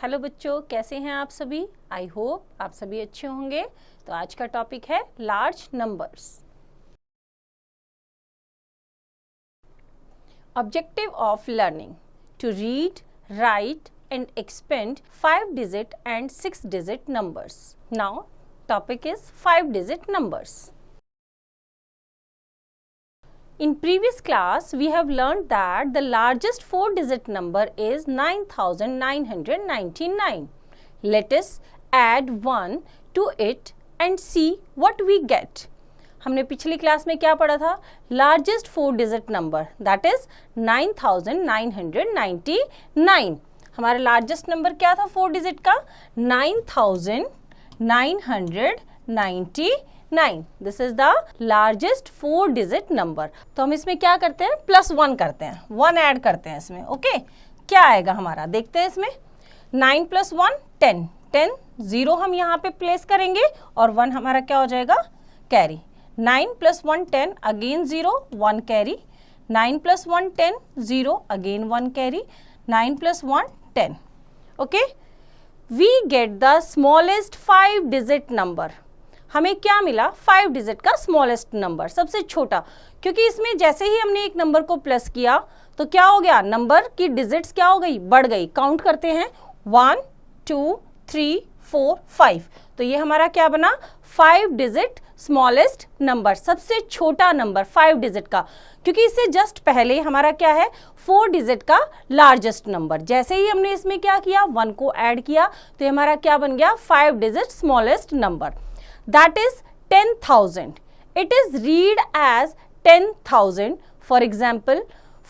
Hello बच्चों, कैसे हैं आप सभी। आई होप आप सभी अच्छे होंगे। तो आज का टॉपिक है large numbers. Objective of learning to read, write and expand 5 digit and 6 digit numbers. Now topic is 5 digit numbers. In previous class, we have learned that the largest 4-digit number is 9999. Let us add 1 to it and see what we get. हमने पिछली class में क्या पढ़ा था? Largest 4-digit number, that is 9999. हमारा largest number क्या था 4 digit का? 9999. This is the largest 4-digit number. तो हम इसमें क्या करते हैं? +1 करते हैं, 1 ऐड करते हैं इसमें। ओके, क्या आएगा हमारा? देखते हैं इसमें। 9 + 1 10, 0 हम यहाँ पे प्लेस करेंगे और 1 हमारा क्या हो जाएगा? Carry. 9 + 1 10, again 0, 1 carry. 9 + 1 10, 0, again 1 carry. 9 + 1 10। Okay, we get the smallest 5-digit number. हमें क्या मिला? 5 डिजिट का स्मॉलेस्ट नंबर, सबसे छोटा। क्योंकि इसमें जैसे ही हमने एक नंबर को प्लस किया तो क्या हो गया? नंबर की डिजिट्स क्या हो गई? बढ़ गई। काउंट करते हैं 1 2 3 4 5। तो ये हमारा क्या बना? 5 डिजिट स्मॉलेस्ट नंबर, सबसे छोटा नंबर 5 डिजिट का। क्योंकि इससे जस्ट पहले हमारा क्या है? 4 डिजिट का लार्जेस्ट नंबर। जैसे ही हमने इसमें क्या किया? 1 को ऐड किया तो ये हमारा क्या बन गया? 5 digit smallest number. That is 10,000. It is read as 10,000. For example,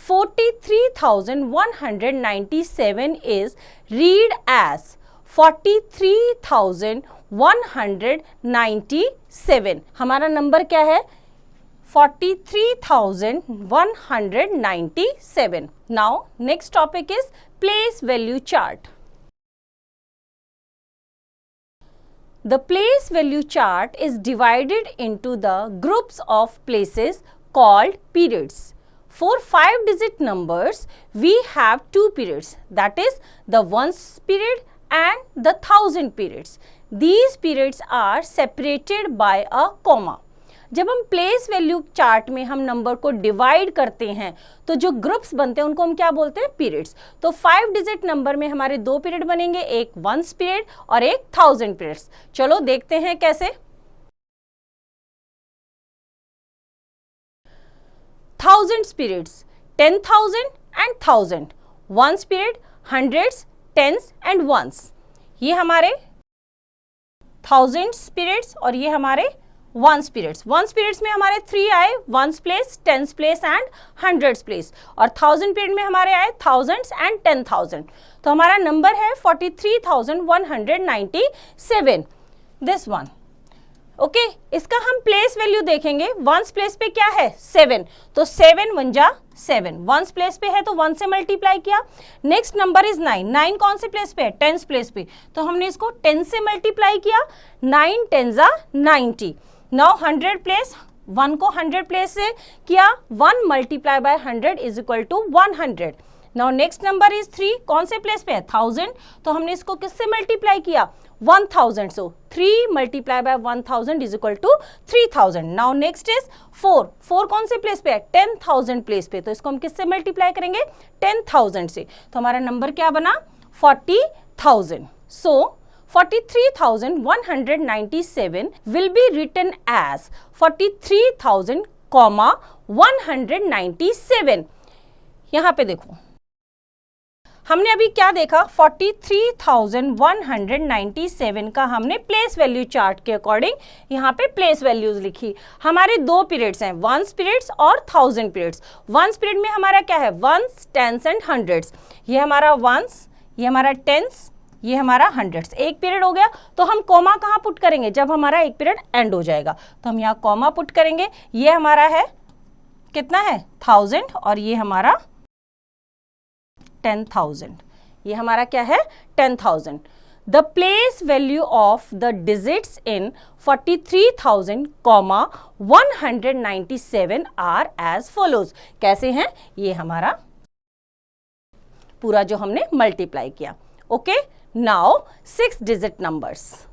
43,197 is read as 43,197. हमारा नंबर क्या है? 43,197. Now, next topic is place value chart. The place value chart is divided into the groups of places called periods. For 5-digit numbers, we have 2 periods, that is the ones period and the thousand periods. These periods are separated by a comma. जब हम place value chart में हम number को divide करते हैं तो जो groups बनते हैं उनको हम क्या बोलते हैं? पीरियड्स। तो 5-digit नंबर में हमारे 2 पीरियड बनेंगे, एक 1s पीरियड और एक 1000 पीरियड्स। चलो देखते हैं कैसे। 1000s periods 10,000 and 1000, 1s period 100s, 10s and 1s। ये हमारे 1000s पीरियड्स और ये हमारे 1s पीरियड्स। 1s पीरियड्स में हमारे 3 आए, 1s place, 10s place and 100s place. और 1000 पीरियड में हमारे आए 1000s एंड 10,000। तो हमारा नंबर है 43,197, दिस वन। ओके, इसका हम प्लेस वैल्यू देखेंगे। 1s प्लेस पे क्या है? 7, तो 7 1 जा 7। 1s प्लेस पे है तो 1 से मल्टीप्लाई किया। Next number is 9। 9 कौन से प्लेस पे है? 10s प्लेस पे, तो हमने इसको 10 से मल्टीप्लाई किया। 9 10 जा 90। नाउ 100 प्लेस, 1 को 100 प्लेस से किया, 1 multiply by 100 is equal to 100। Now next number is 3, कौन से प्लेस पे है? 1000, तो हमने इसको किससे मल्टीप्लाई किया? 1000, so 3 multiply by 1000 is equal to 3000। Now next is 4, 4 कौन से प्लेस पे है? 10,000 प्लेस पे, तो इसको हम किससे मल्टीप्लाई करेंगे? 10,000 से। तो हमारा नंबर क्या बना? 40,000। सो 43,197 will be written as 43,197। यहां पे देखो, हमने अभी क्या देखा? 43,197 का हमने प्लेस वैल्यू चार्ट के अकॉर्डिंग यहाँ पे प्लेस वैल्यूज लिखी। हमारे 2 पीरियड्स हैं, 1s पीरियड्स और 1000 पीरियड्स। 1s पीरियड में हमारा क्या है? 1s, 10s and 100s। ये हमारा 1s, ये हमारा 10s, ये हमारा 100s। एक पीरियड हो गया, तो हम कॉमा कहाँ पुट करेंगे? जब हमारा एक पीरियड एंड हो जाएगा तो हम यहाँ कॉमा पुट करेंगे। ये हमारा है कितना है? 1000 और ये हमारा 10,000। ये हमारा क्या है? 10,000। The place value of the digits in 43,197 are as follows. कैसे हैं? ये हमारा पूरा जो हमने मल्टीप्लाई किया। Okay, now 6 digit numbers.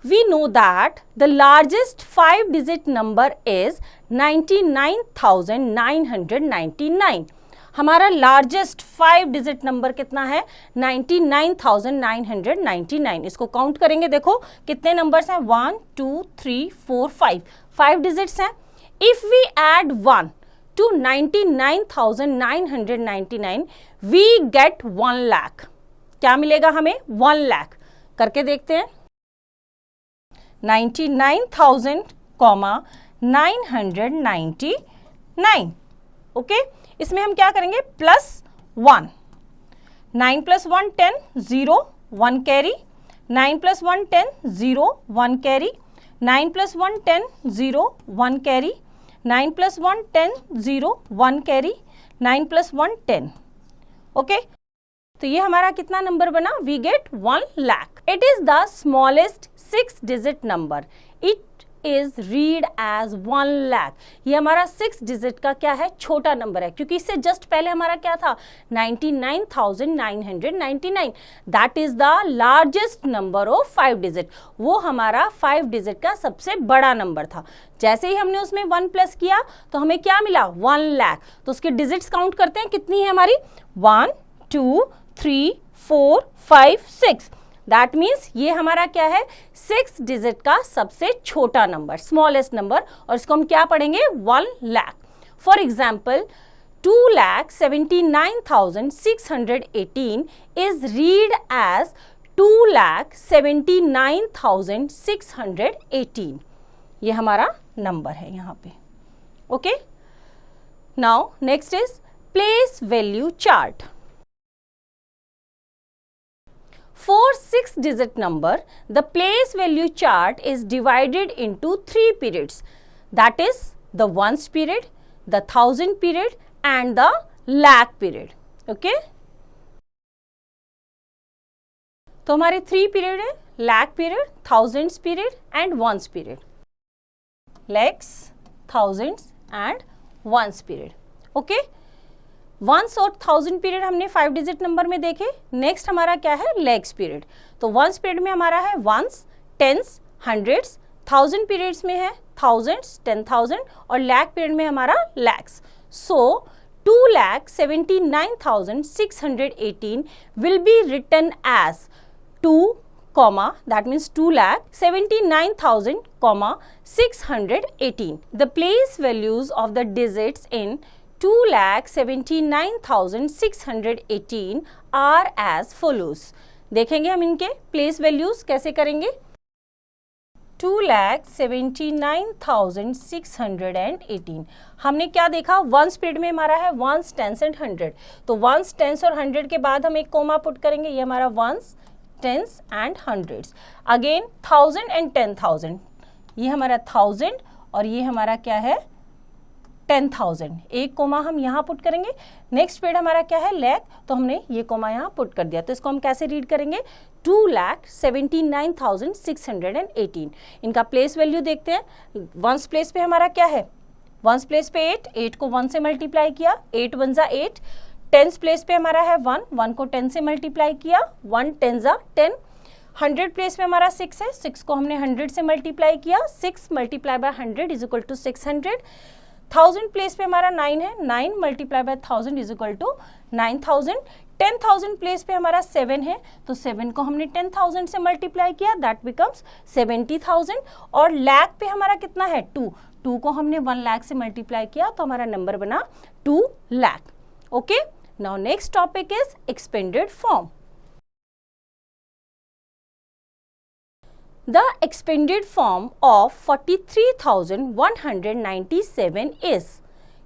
We know that the largest 5 digit number is 99,999. हमारा लार्जेस्ट 5 डिजिट नंबर कितना है? 99,999. इसको काउंट करेंगे, देखो कितने नंबर्स हैं? 1 2 3 4 5. 5 डिजिट्स हैं. If we add 1 to 99,999 we get 1 lakh. क्या मिलेगा हमें? 1 lakh. करके देखते हैं. 99,999. ओके, इसमें हम क्या करेंगे? +1. 9 + 1 10, 0 1 carry. 9 + 1 10, 0 1 carry. 9 + 1 10, 0 1 carry. 9 + 1 10, 0 1 carry. 9 + 1 10. Okay, तो ये हमारा कितना नंबर बना? We get 1 lakh. It is the smallest 6 digit number. It is read as 1 lakh. ये हमारा 6 डिजिट का क्या है? छोटा नंबर है, क्योंकि इससे जस्ट पहले हमारा क्या था? 99,999. That is the largest number of 5 digit. वो हमारा 5 डिजिट का सबसे बड़ा नंबर था. जैसे ही हमने उसमें 1 प्लस किया तो हमें क्या मिला? 1 lakh. तो उसके डिजिट्स काउंट करते हैं, कितनी है हमारी? 1 2 3 4 5 6. दैट मीन्स ये हमारा क्या है? 6 डिजिट का सबसे छोटा नंबर, स्मॉलेस्ट नंबर. और इसको हम क्या पढ़ेंगे? 1 lakh. For example 2,79,618 is read as 2,79,618. ये हमारा नंबर है यहाँ पे. Okay, now next is place value chart. For 6 digit number, the place value chart is divided into 3 periods. That is the ones period, the thousand period and the lakh period. Okay? तो हमारे 3 period है, lakh period, thousands period and ones period. Lakhs, thousands and ones period. Okay? Ones और 1000 period हमने 5 digit number में देखे. Next हमारा क्या है? लैक्स पीरियड. तो वंस पीरियड में हमारा है वंस, टेंस, हंड्रेड्स. 1000 पीरियड्स में है थाउजेंड्स, 10,000. और लैक पीरियड में हमारा lakhs. So 2,79,618 will be written as 2, that means 2,79,618. The place values of the digits in 2,79,618 are as follows. देखेंगे हम इनके प्लेस वैल्यूज कैसे करेंगे. 2,79,618. हमने क्या देखा? वंस पीरियड में हमारा है वंस, टेंस एंड 100. तो वंस, टेंस और 100 के बाद हम एक कोमा पुट करेंगे. ये हमारा ones, tens and hundreds. Again 1000 and 10,000. ये हमारा 1000 और ये हमारा क्या है? 10,000. एक कोमा हम यहाँ पुट करेंगे. नेक्स्ट पीरियड हमारा क्या है? लैख. तो हमने ये कोमा यहाँ पुट कर दिया. तो इसको हम कैसे रीड करेंगे? 2,79,618. इनका प्लेस वैल्यू देखते हैं. वंस प्लेस पे हमारा क्या है? वंस प्लेस पे 8. 8 को 1 से मल्टीप्लाई किया, 8 1 जा 8. टेंस प्लेस पे हमारा है 1. 1 को 10 से मल्टीप्लाई किया, 1 10 जा 10. 100 प्लेस पे हमारा 6 है. 6 को हमने 100 से मल्टीप्लाई किया. 6 multiply by 100 is equal to 600. 1000 place पे हमारा 9 है. 9 multiply by 1000 is equal to 9000. 10,000 place पे हमारा 7 है. तो 7 को हमने 10,000 से मल्टीप्लाई किया, दैट बिकम्स 70,000. और लैख पे हमारा कितना है? 2. 2 को हमने 1 लाख से मल्टीप्लाई किया, तो हमारा नंबर बना 2 lakh. Okay, now next topic is expanded form. The expended form of 43,197 is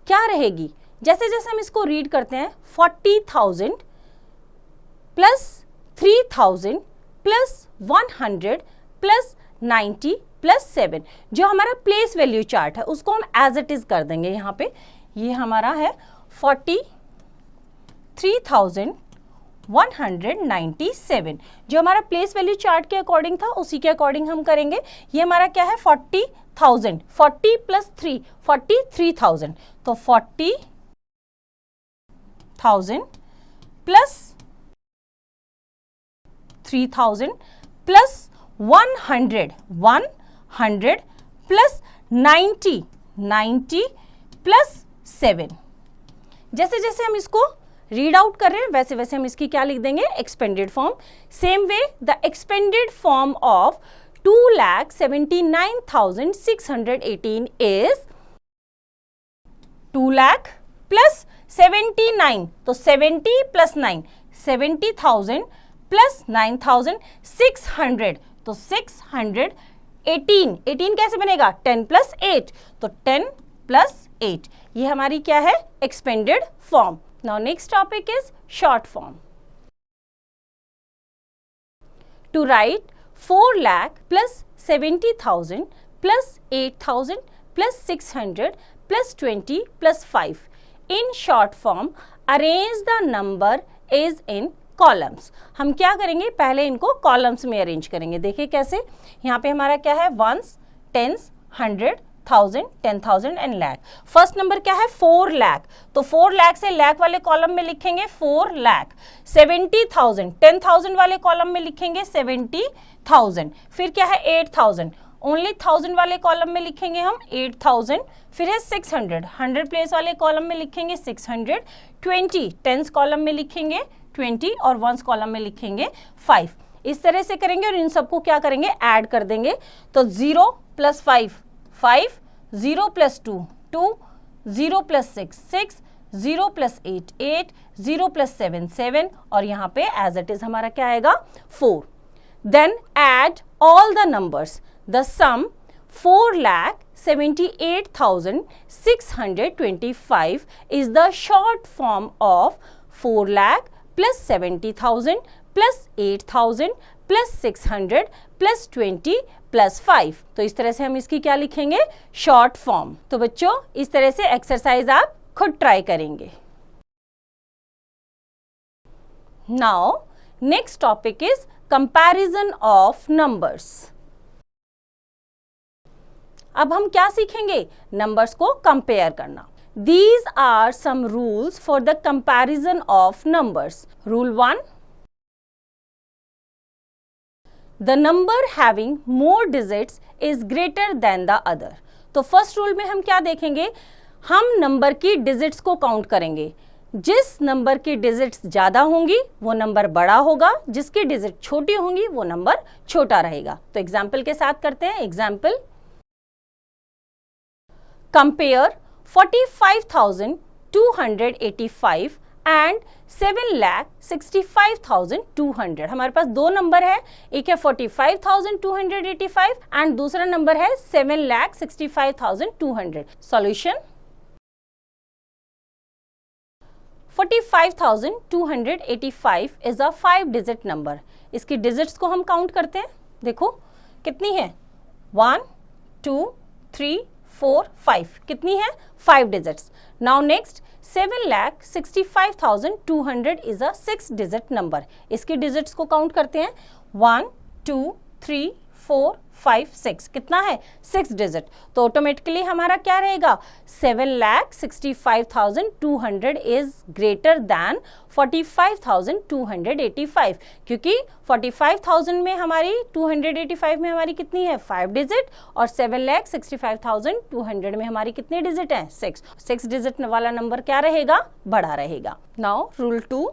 क्या रहेगी? जैसे जैसे हम इसको रीड करते हैं 40,000 प्लस 3,000 प्लस 100 प्लस 90 प्लस 7. जो हमारा प्लेस वैल्यू चार्ट है उसको हम एज इट इज कर देंगे. यहाँ पे ये हमारा है 43,197. जो हमारा प्लेस वैल्यू चार्ट के अकॉर्डिंग था उसी के अकॉर्डिंग हम करेंगे. ये हमारा क्या है? 40,000. 40 प्लस 3 43,000. तो 40,000 प्लस 3000 प्लस 100 प्लस 90 प्लस 7। जैसे जैसे हम इसको रीड आउट कर रहे हैं वैसे वैसे हम इसकी क्या लिख देंगे, expanded form. Same way the expanded form of 2,79,618 is 2 lakh plus 79, तो 70 प्लस 9 70,000 प्लस 9,600, तो 618। 18 कैसे बनेगा, 10 प्लस 8, तो 10 प्लस 8, ये हमारी क्या है, expanded form. Now next topic is short form. To write 4 lakh plus 70,000 plus 8,000 plus 600 plus 20 plus 5 in short form, arrange the number is in columns. हम क्या करेंगे, पहले इनको कॉलम्स में अरेंज करेंगे। देखिए कैसे, यहाँ पे हमारा क्या है, ones, tens, 100, 1000, 10,000 and lakh. First number क्या है, 4 लाख, तो 4 लाख से लाख वाले कॉलम में लिखेंगे 4 लाख। 70,000 10,000 वाले कॉलम में लिखेंगे 70,000। फिर क्या है, 8,000 ओनली 1000 वाले कॉलम में लिखेंगे हम 8,000। फिर है 600 100 प्लेस वाले कॉलम में लिखेंगे 600। 20 टेंस कॉलम में लिखेंगे 20 और वंस कॉलम में लिखेंगे 5। इस तरह से करेंगे और इन सबको क्या करेंगे, ऐड कर देंगे। तो 0 plus 5 5, 0 plus 2 2, 0 plus 6 6, 0 plus 8 8, 0 plus 7 7 और यहाँ पे एज इट इज हमारा क्या आएगा, 4। Then add all the numbers. The sum 4,78,625 is the short form of 4 lakh plus 70,000 plus 8,000 plus 600 plus 20 plus 5। तो इस तरह से हम इसकी क्या लिखेंगे, शॉर्ट फॉर्म। तो बच्चों इस तरह से एक्सरसाइज आप खुद ट्राई करेंगे। Now next topic is comparison of numbers. अब हम क्या सीखेंगे, नंबर्स को कंपेयर करना। These are some rules for the comparison of numbers. Rule 1. The number having more digits is greater than the other. तो फर्स्ट रूल में हम क्या देखेंगे, हम नंबर की डिजिट्स को काउंट करेंगे। जिस नंबर की डिजिट्स ज्यादा होंगी वो नंबर बड़ा होगा, जिसकी डिजिट छोटी होंगी वो नंबर छोटा रहेगा। तो एग्जाम्पल के साथ करते हैं। Example, compare 45,285 and 7,65,200। हमारे पास दो नंबर है, एक है 45,285 एंड दूसरा नंबर है 7,65,200। Solution, 45,285 is a 5 digit number. इसकी डिजिट्स को हम काउंट करते हैं। देखो कितनी है, 1 2 3 4 5, कितनी है, 5 digits. Now next 7,65,200 is a 6 digit number. इसकी डिजिट्स को काउंट करते हैं। 1 2 3 4 5 6, कितना है, 6 डिजिट। तो ऑटोमेटिकली हमारा क्या रहेगा, 7,65,200 इज ग्रेटर दैन 45,285, क्योंकि 45,000 में हमारी 285 में हमारी कितनी है, 5 डिजिट, और 7,65,200 में हमारी कितनी डिजिट है, 6 डिजिट वाला नंबर क्या रहेगा, बड़ा रहेगा। Now rule 2,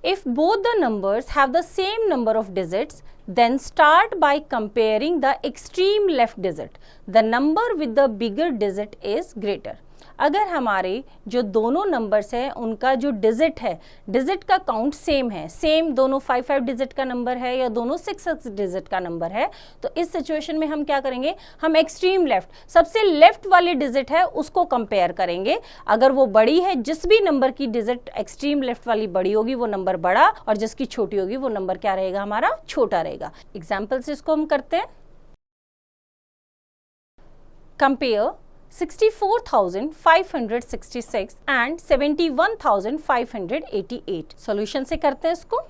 if both the numbers have the same number of digits, then start by comparing the extreme left digit. The number with the bigger digit is greater. अगर हमारे जो दोनों नंबर्स हैं उनका जो डिजिट है, डिजिट का count same है, सेम दोनों 5 डिजिट का नंबर है या दोनों 6 डिजिट का नंबर है, तो इस सिचुएशन में हम क्या करेंगे, हम एक्सट्रीम लेफ्ट, सबसे लेफ्ट वाली डिजिट है उसको कंपेयर करेंगे। अगर वो बड़ी है, जिस भी नंबर की डिजिट एक्सट्रीम लेफ्ट वाली बड़ी होगी वो नंबर बड़ा, और जिसकी छोटी होगी वो नंबर क्या रहेगा, हमारा छोटा रहेगा। एग्जाम्पल से इसको हम करते हैं। Compare 64,566 and 71,588। सॉल्यूशन से करते हैं इसको।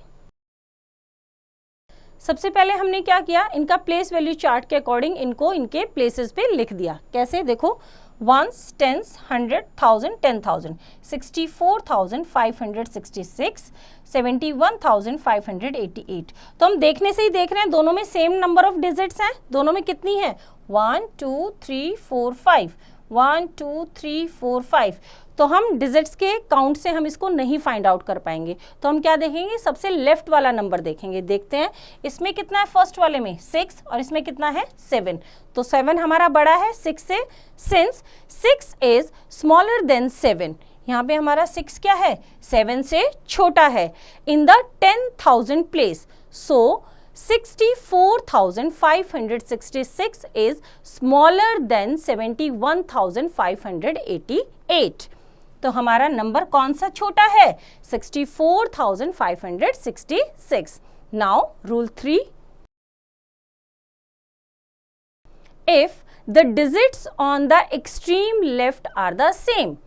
सबसे पहले हमने क्या किया, इनका प्लेस वैल्यू चार्ट के अकॉर्डिंग इनको इनके प्लेसेस पे लिख दिया। कैसे, देखो ones, tens, 100, 1000, 10,000, 64,566, 71,588। तो हम देखने से ही देख रहे हैं दोनों में सेम नंबर ऑफ डिजिट्स हैं। दोनों में कितनी है? 1 2 3 4 5, 1 2 3 4 5। तो हम डिजिट्स के काउंट से हम इसको नहीं फाइंड आउट कर पाएंगे। तो हम क्या देखेंगे? सबसे लेफ्ट वाला नंबर देखेंगे। देखते हैं इसमें कितना है, फर्स्ट वाले में 6 और इसमें कितना है 7। तो 7 हमारा बड़ा है 6 से, सिंस 6 इज स्मॉलर देन 7। यहाँ पे हमारा 6 क्या है? 7 से छोटा है। In the 10,000 place, so 64,566 is smaller than 71,588। तो हमारा नंबर कौन सा छोटा है? 64,566। Now rule 3, if the digits on the extreme left are the same,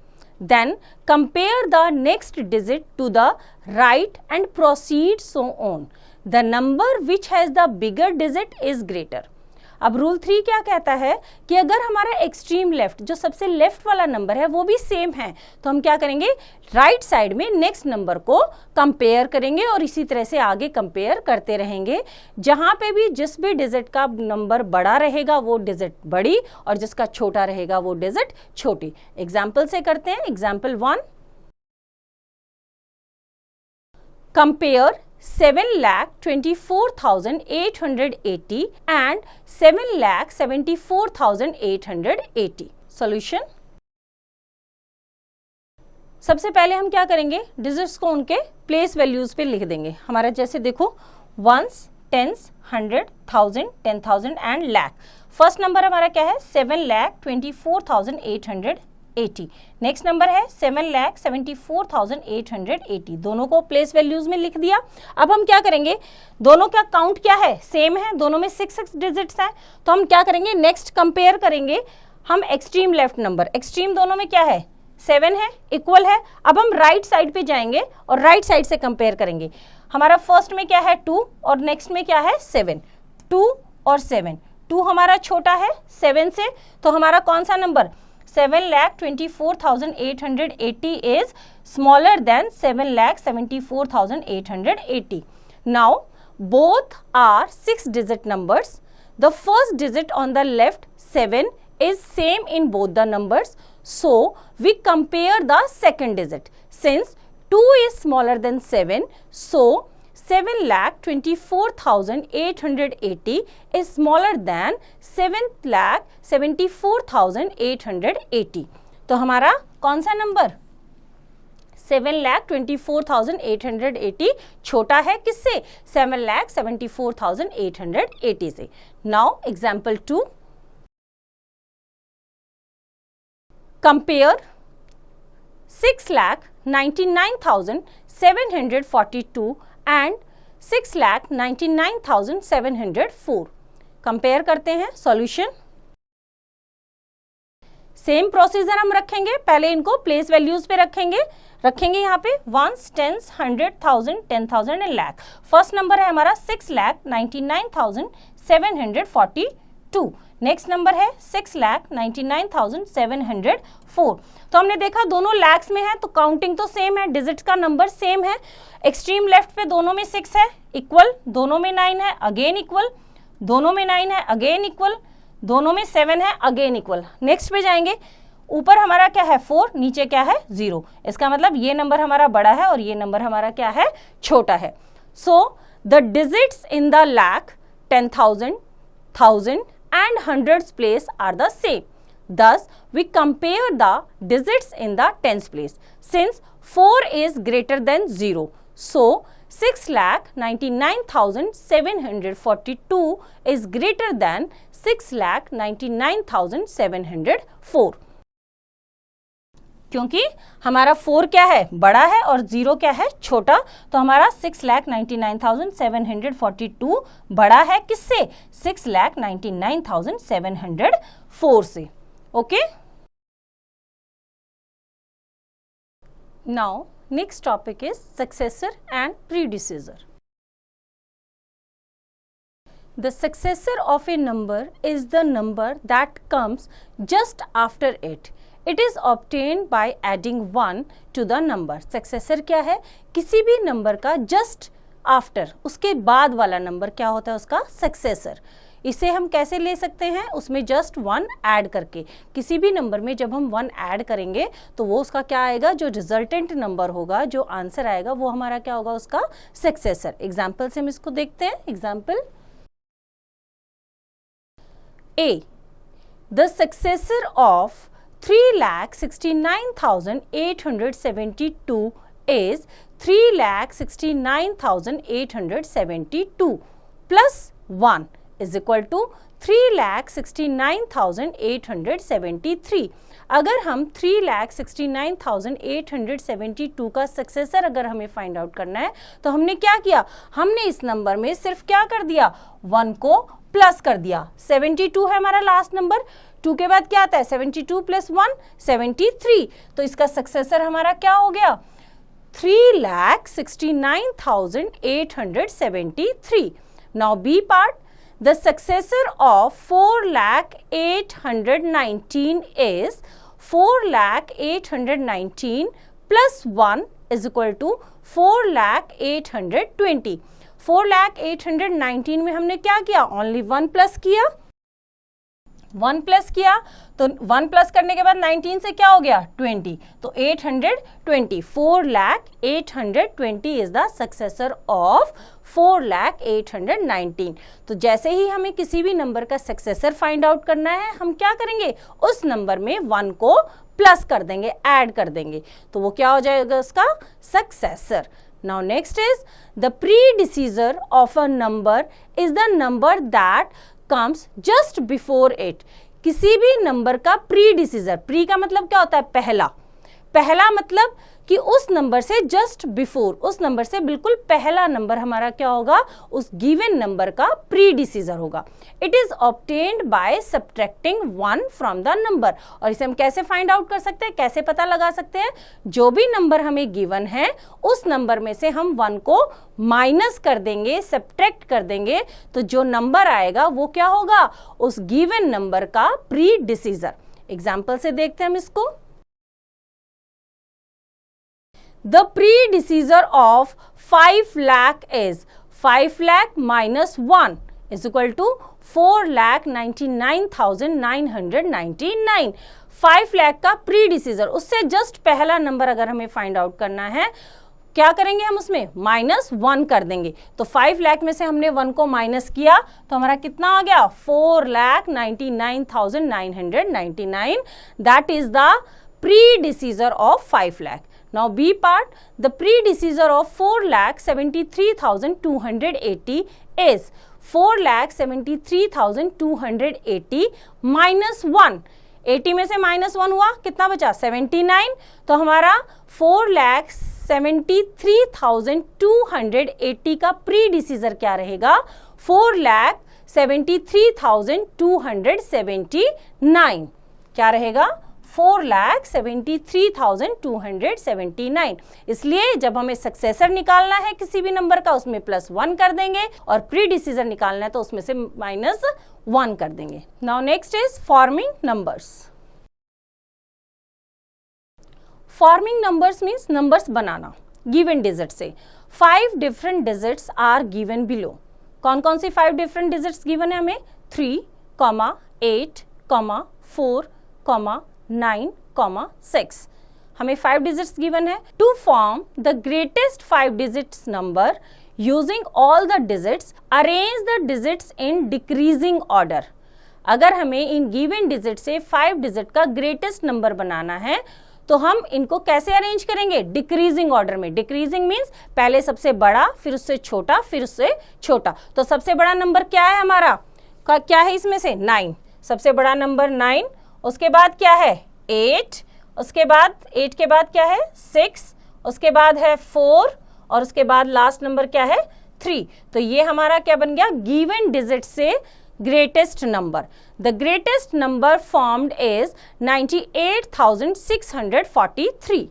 then compare the next digit to the right and proceed so on. The number which has the bigger digit is greater. अब rule 3 क्या कहता है कि अगर हमारा extreme left, जो सबसे left वाला नंबर है, वो भी सेम है, तो हम क्या करेंगे? राइट साइड में नेक्स्ट नंबर को कंपेयर करेंगे और इसी तरह से आगे कंपेयर करते रहेंगे। जहां पे भी जिस भी डिजिट का नंबर बड़ा रहेगा वो डिजिट बड़ी, और जिसका छोटा रहेगा वो डिजिट छोटी। एग्जाम्पल से करते हैं। Example 1, compare 7,24,880 and 7,74,880। सॉल्यूशन, सबसे पहले हम क्या करेंगे? डिजिट्स को उनके प्लेस वैल्यूज पे लिख देंगे। हमारा जैसे देखो ones, tens, 100, 1000, 10,000 and lakh. First number हमारा क्या है? 7,24,880। नेक्स्ट नंबर है 7,74,880। दोनों को प्लेस वैल्यूज में लिख दिया। अब हम क्या करेंगे? दोनों का काउंट क्या है? सेम है। दोनों में 6 डिजिट्स हैं। तो हम क्या करेंगे? नेक्स्ट कंपेयर करेंगे हम एक्सट्रीम लेफ्ट नंबर। एक्सट्रीम दोनों में क्या है? 7 है, इक्वल है। अब हम राइट साइड पे जाएंगे और राइट साइड से कंपेयर करेंगे। हमारा फर्स्ट में क्या है? 2 और नेक्स्ट में क्या है? 7। 2 और 7, 2 हमारा छोटा है 7 से, तो हमारा कौन सा number? 7,24,880 is smaller than 7,74,880. Now, both are 6-digit numbers. The first digit on the left, 7, is same in both the numbers. So, we compare the second digit. Since 2 is smaller than 7, so 7,24,880 is smaller than 7,74,880। तो हमारा कौन सा number? 7,24,880 छोटा है किससे? 7,74,880 से। Now example 2, compare 6,99,742 and 6,99,704। Compare करते हैं। सॉल्यूशन, सेम प्रोसीजर हम रखेंगे। पहले इनको प्लेस वैल्यूज पे रखेंगे यहाँ पे ones, tens, 100, 1000, 10,000 and lakh. First number है हमारा 6,99,742। नेक्स्ट नंबर है 6,99,704। तो हमने देखा दोनों लैक्स में है, तो काउंटिंग तो सेम है, डिजिट्स का नंबर सेम है। एक्सट्रीम लेफ्ट पे दोनों में 6 है, इक्वल। दोनों में 9 है, अगेन इक्वल। दोनों में 9 है, अगेन इक्वल। दोनों में 7 है, अगेन इक्वल। नेक्स्ट पे जाएंगे। ऊपर हमारा क्या है? 4, नीचे क्या है? 0। इसका मतलब ये नंबर हमारा बड़ा है और ये नंबर हमारा क्या है? छोटा है। So the digits in the lakh, 10,000, 1000 and hundreds place are the same. Thus, we compare the digits in the tens place. Since 4 is greater than 0, so 6,99,742 is greater than 6,99,704. क्योंकि हमारा 4 क्या है? बड़ा है और 0 क्या है? छोटा। तो हमारा 6,99,742 बड़ा है किससे? 6,99,704 से। Okay, now next topic is successor and predecessor. The successor of a number is the number that comes just after it. It is obtained by adding 1 to the number. Successor क्या है? किसी भी नंबर का just after, उसके बाद वाला number क्या होता है? उसका successor. इसे हम कैसे ले सकते हैं? उसमें जस्ट 1 ऐड करके, किसी भी नंबर में जब हम 1 ऐड करेंगे तो वो उसका क्या आएगा? जो रिजल्टेंट नंबर होगा, जो आंसर आएगा वो हमारा क्या होगा? उसका सक्सेसर. एग्जाम्पल से हम इसको देखते हैं. Example A. The successor of 3,69,872 is 3,69,872 plus 1 is equal to 3,69,873. अगर हम 3,69,872 का सक्सेसर अगर हमें फाइंड आउट करना है तो हमने क्या किया? हमने इस नंबर में सिर्फ क्या कर दिया? 1 को प्लस कर दिया. 72 है हमारा लास्ट नंबर. 2 के बाद क्या आता है? 72 प्लस 1 73. तो इसका सक्सेसर हमारा क्या हो गया? 3,69,873. Now B part. The successor of 4,819 is 4,819 plus 1 is equal to 4,820. 4,819 में हमने क्या किया? ओनली 1 प्लस किया. 1 प्लस किया तो 1 प्लस करने के बाद 19 से क्या हो गया? 20. तो 820. 4,820 इज द सक्सेसर ऑफ 4,819. तो जैसे ही हमें किसी भी नंबर का सक्सेसर फाइंड आउट करना है, हम क्या करेंगे? उस नंबर में 1 को प्लस कर देंगे, ऐड कर देंगे. तो वो क्या हो जाएगा? उसका successor. Now next is the predecessor of a number is the number that comes just before it. किसी भी नंबर का प्रीडिसीजर, प्री का मतलब क्या होता है? पहला. पहला मतलब कि उस नंबर से जस्ट बिफोर, उस नंबर से बिल्कुल पहला नंबर हमारा क्या होगा? उस गिवन नंबर का प्रीडिसीजर होगा. It is obtained by subtracting 1 from the number. और इसे हम कैसे फाइंड आउट कर सकते हैं? कैसे पता लगा सकते हैं? जो भी नंबर हमें गिवन है उस नंबर में से हम 1 को माइनस कर देंगे, सब्ट्रैक्ट कर देंगे, तो जो नंबर आएगा वो क्या होगा? उस गिवन नंबर का प्रीडिसीजर. एग्जाम्पल से देखते हैं हम इसको. The predecessor of 5 lakh is 5 lakh minus 1 is equal to 4,99,999. 5 lakh का प्रीडिसीजर, उससे जस्ट पहला नंबर अगर हमें फाइंड आउट करना है, क्या करेंगे हम? उसमें माइनस 1 कर देंगे. तो 5 लाख में से हमने 1 को माइनस किया तो हमारा कितना आ गया? 4,99,999. That is the predecessor of 5 lakh. Now B part, the predecessor of 4,73,280 is 4,73,280 minus 1. 80 में से माइनस 1 हुआ, कितना बचा? 79. तो हमारा 4,73,280 का प्रीडिसीजर क्या रहेगा? 4,73,279. क्या रहेगा? 4,73,279. इसलिए जब हमें सक्सेसर निकालना है किसी भी नंबर का, उसमें प्लस 1 कर देंगे, और प्रीडिसीजर निकालना है तो उसमें से माइनस 1 कर देंगे. Now next is forming numbers. Forming numbers means numbers बनाना गिवन डिजिट से. 5 different digits are given below. कौन कौन सी 5 डिफरेंट डिजिट्स गिवन है हमें? 3, 8, 4, 9, 6. हमें 5 डिजिट्स गिवन है. To form the greatest 5 digits number using all the digits, arrange the digits in decreasing order. अगर हमें इन गिवन डिजिट से 5 डिजिट का ग्रेटेस्ट नंबर बनाना है तो हम इनको कैसे अरेंज करेंगे? डिक्रीजिंग ऑर्डर में. डिक्रीजिंग मीन्स पहले सबसे बड़ा, फिर उससे छोटा, फिर उससे छोटा. तो सबसे बड़ा नंबर क्या है हमारा? क्या है इसमें से? 9. सबसे बड़ा नंबर 9. उसके बाद क्या है? 8. उसके बाद 8 के बाद क्या है? 6. उसके बाद है 4 और उसके बाद लास्ट नंबर क्या है? 3. तो ये हमारा क्या बन गया? गिवन डिजिट से greatest number. The greatest number formed is 98,643.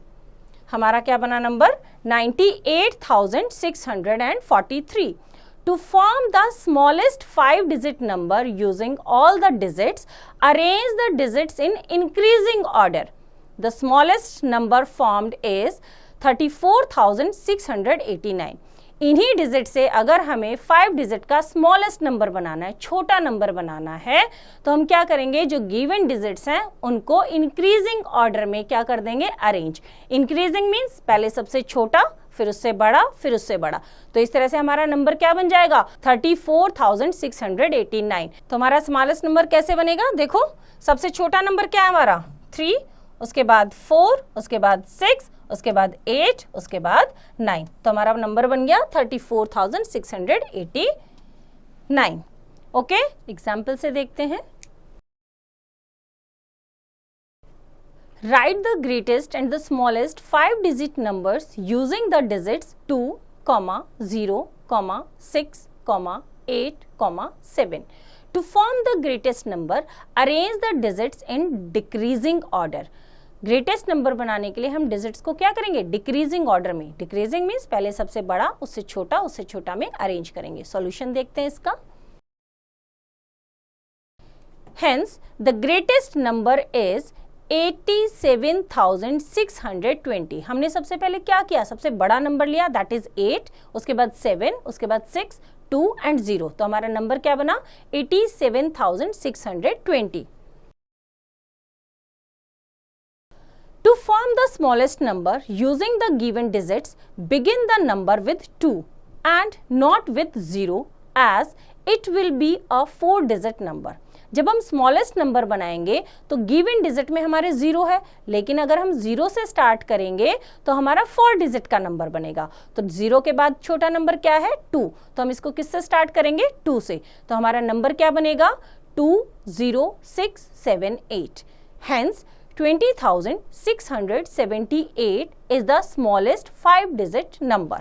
हमारा क्या बना number? 98,643. To form the smallest 5-digit number using all the digits, arrange the digits in increasing order. The smallest number formed is 34,689. इन्हीं digit से अगर हमें 5 digit का smallest number बनाना है, छोटा नंबर बनाना है, तो हम क्या करेंगे, जो गिवन डिजिट्स हैं उनको इंक्रीजिंग ऑर्डर में क्या कर देंगे, अरेंज. इंक्रीजिंग मीन्स पहले सबसे छोटा, फिर उससे बड़ा, फिर उससे बड़ा. तो इस तरह से हमारा नंबर क्या बन जाएगा, 34,689. तो हमारा स्मॉलेस्ट नंबर कैसे बनेगा, देखो सबसे छोटा नंबर क्या है हमारा 3, उसके बाद 4, उसके बाद 6, उसके बाद 8, उसके बाद 9. तो हमारा नंबर बन गया 34,689. ओके, एग्जाम्पल से देखते हैं. Write the greatest and the smallest 5-digit numbers using the digits 2, 0, 6, 8, 7. To form the greatest number, arrange the digits in decreasing order. Greatest number बनाने के लिए हम डिजिट्स को क्या करेंगे, डिक्रीजिंग ऑर्डर में. डिक्रीजिंग मीन्स पहले सबसे बड़ा, उससे छोटा में अरेंज करेंगे. सॉल्यूशन देखते हैं इसका. Hence the greatest number is 87,620. हमने सबसे पहले क्या किया, सबसे बड़ा नंबर लिया, दैट इज 8, उसके बाद 7, उसके बाद 6, 2 एंड 0. तो हमारा नंबर क्या बना, 87,620. To form the smallest number using the given digits, begin the number with 2 and not with 0 as it will be a 4-digit number. जब हम स्मॉलेस्ट नंबर बनाएंगे तो गिवन डिजिट में हमारे 0 है, लेकिन अगर हम 0 से स्टार्ट करेंगे तो हमारा 4 डिजिट का नंबर बनेगा. तो 0 के बाद छोटा नंबर क्या है, 2. तो हम इसको किससे स्टार्ट करेंगे, 2 से. तो हमारा नंबर क्या बनेगा, 20678. Hence 20,678 is the smallest 5-digit number.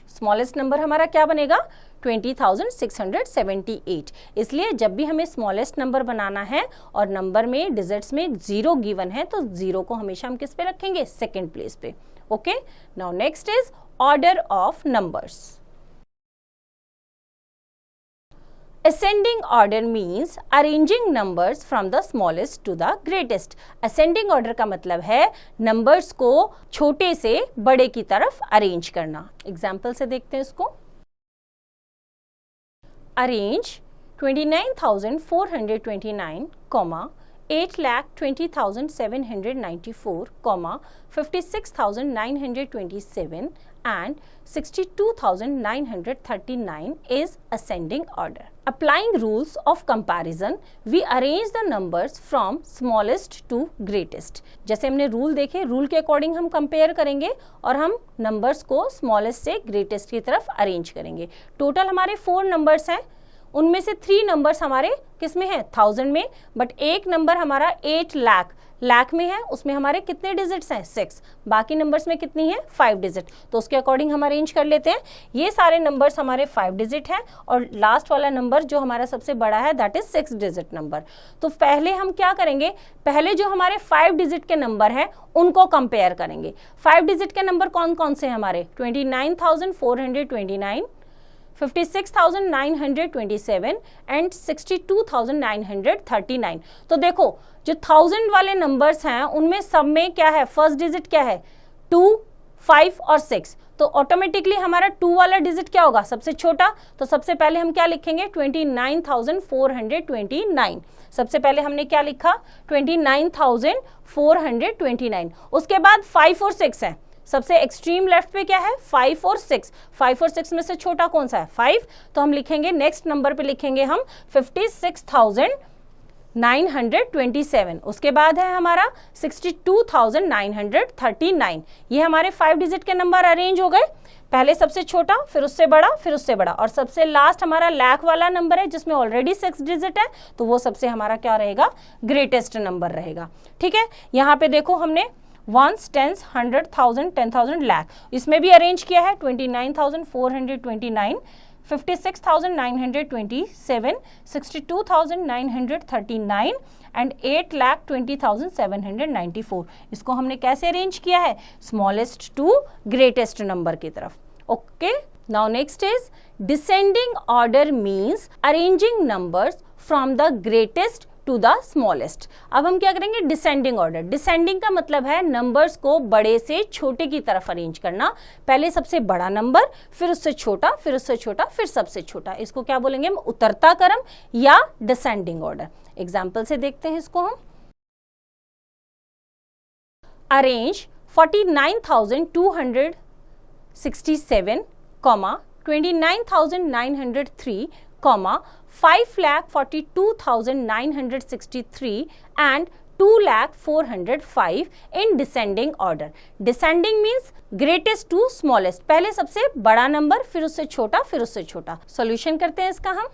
Smallest number हमारा क्या बनेगा, 20,678. इसलिए जब भी हमें स्मॉलेस्ट नंबर बनाना है और नंबर में डिजिट्स में 0 गिवन है तो 0 को हमेशा हम किस पे रखेंगे, सेकेंड प्लेस पे. Okay, now next is order of numbers. Ascending order means arranging numbers from the smallest to the greatest. Ascending order का मतलब है numbers को छोटे से बड़े की तरफ arrange करना. Example से देखते हैं इसको. Arrange 29,429, 8,20,794, 56,927 and 62,939 is ascending order. Applying rules of comparison, we arrange the numbers from smallest to greatest. जैसे हमने रूल देखे, रूल के अकॉर्डिंग हम कंपेयर करेंगे और हम नंबर्स को स्मॉलेस्ट से ग्रेटेस्ट की तरफ अरेंज करेंगे. टोटल हमारे 4 नंबर्स हैं, उनमें से 3 नंबर्स हमारे किस में है, 1000 में, बट एक नंबर हमारा 8 लाख में है, उसमें हमारे कितने डिजिट्स हैं, 6. बाकी नंबर्स में कितनी है, 5 डिजिट. तो उसके अकॉर्डिंग हम अरेंज कर लेते हैं. ये सारे नंबर्स हमारे 5 डिजिट हैं और लास्ट वाला नंबर जो हमारा सबसे बड़ा है दैट इज 6 डिजिट नंबर. तो पहले हम क्या करेंगे, पहले जो हमारे 5 डिजिट के नंबर हैं उनको कंपेयर करेंगे. 5 डिजिट के नंबर कौन कौन से हैं हमारे, 29,429, 56,927 एंड 62,939. तो देखो जो 1000 वाले नंबर्स हैं उनमें सब में क्या है, फर्स्ट डिजिट क्या है, 2, 5 और 6. तो ऑटोमेटिकली हमारा 2 वाला डिजिट क्या होगा, सबसे छोटा. तो सबसे पहले हम क्या लिखेंगे, 29,429. सबसे पहले हमने क्या लिखा, 29,429. उसके बाद 5 और 6 है. सबसे एक्सट्रीम लेफ्ट पे क्या है, 5 और 6. 5 और 6 में से छोटा कौन सा है, 5. तो हम लिखेंगे नेक्स्ट नंबर पे लिखेंगे हम 56,927. उसके बाद है हमारा 62,939. ये हमारे 5 डिजिट के नंबर अरेंज हो गए. पहले सबसे छोटा, फिर उससे बड़ा, फिर उससे बड़ा, और सबसे लास्ट हमारा लाख वाला नंबर है जिसमें ऑलरेडी 6 डिजिट है. तो वो सबसे हमारा क्या रहेगा, ग्रेटेस्ट नंबर रहेगा. ठीक है, यहाँ पे देखो हमने 1s, 10s, 100,000, 10,000, लाख, इसमें भी अरेंज किया है. 29,429, 56,927, 62,939 एंड 8,20,794. इसको हमने कैसे अरेंज किया है, स्मॉलेस्ट टू ग्रेटेस्ट नंबर की तरफ. Okay, Now next is descending order means arranging numbers from the greatest to the smallest. अब हम क्या करेंगे, डिसेंडिंग ऑर्डर. डिसेंडिंग का मतलब है नंबर्स को बड़े से छोटे की तरफ अरेंज करना. पहले सबसे बड़ा नंबर, फिर उससे छोटा, फिर उससे छोटा, फिर सबसे छोटा. इसको क्या बोलेंगे हम, उतरता क्रम या डिसेंडिंग ऑर्डर. एग्जाम्पल से देखते हैं इसको हम. Arrange 49,267, 29,903, 5,42,963 and 2,04,05 in descending order. Descending means greatest to smallest. पहले सबसे बड़ा नंबर, फिर उससे छोटा, फिर उससे छोटा. सॉल्यूशन करते हैं इसका हम.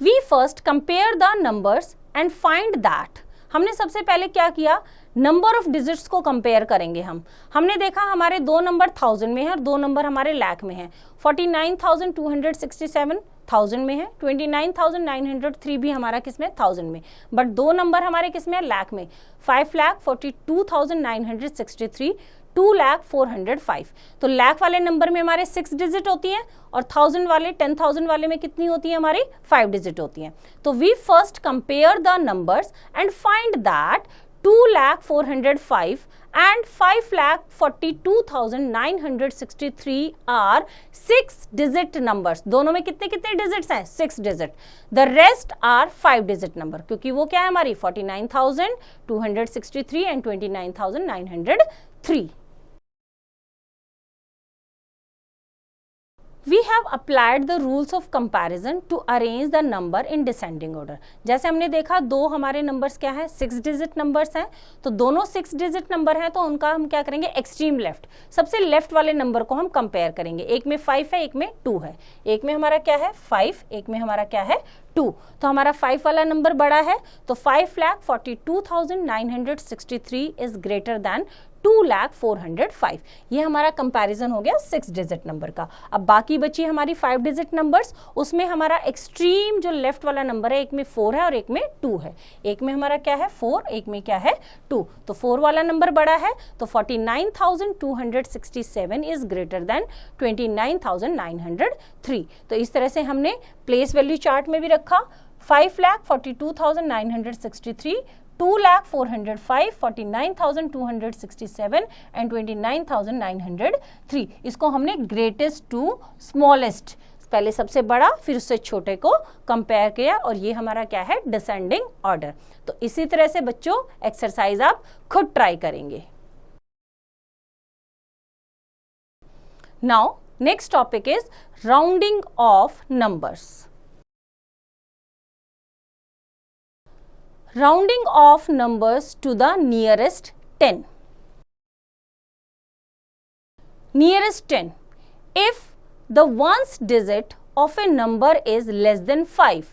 We first compare the numbers and find that. हमने सबसे पहले क्या किया, नंबर ऑफ डिजिट्स को कंपेयर करेंगे हम. हमने देखा हमारे दो नंबर 1000 में है और दो नंबर हमारे लाख में है. 49,267 1000 में है, 29,903 भी हमारा किसमें, 1000 में. बट दो नंबर हमारे किसमें, लाख में. 5,42,963, 2,04,05. तो लाख वाले नंबर में हमारे 6 डिजिट होती हैं और 1000 वाले 10,000 वाले में कितनी होती है, हमारी 5 डिजिट होती हैं. तो we first compare the numbers and find that 2,04,05 and 5,42,963 are 6 digit numbers. दोनों में कितने कितने डिजिट्स हैं, 6 digit. The rest are 5 digit number, क्योंकि वो क्या है हमारी 49,263 and 29,903. We have applied the rules of comparison to arrange the number in descending order. जैसे हमने देखा दो हमारे नंबर्स क्या है, 6 डिजिट नंबर्स हैं. तो दोनों 6 डिजिट नंबर हैं, तो उनका हम क्या करेंगे, एक्सट्रीम लेफ्ट, सबसे लेफ्ट वाले नंबर को हम कंपेयर करेंगे. एक में 5 है, एक में 2 है. एक में हमारा क्या है 5, एक में हमारा क्या है 2. तो हमारा 5 वाला नंबर बड़ा है, तो 5,42,963 इज ग्रेटर देन 2,04,05. ये हमारा कंपैरिजन हो गया 6 डिजिट नंबर का. अब बाकी बची हमारी 5 डिजिट नंबर्स, उसमें हमारा एक्सट्रीम जो लेफ्ट वाला नंबर है, एक में 4 है और एक में 2 है. एक में हमारा क्या है 4, एक में क्या है 2. तो 4 वाला नंबर बड़ा है, तो 49,267 इज ग्रेटर देन 29,903. तो इस तरह से हमने प्लेस वैल्यू चार्ट में भी रखा. 5,42,963, 2,04,05, 49,267 एंड 29,903. इसको हमने ग्रेटेस्ट टू स्मॉलेस्ट, पहले सबसे बड़ा फिर उससे छोटे को कंपेयर किया, और ये हमारा क्या है, डिसेंडिंग ऑर्डर. तो इसी तरह से बच्चों एक्सरसाइज आप खुद ट्राई करेंगे. Now next topic is rounding off numbers. Rounding of numbers to the nearest 10. Nearest 10. If the ones digit of a number is less than 5,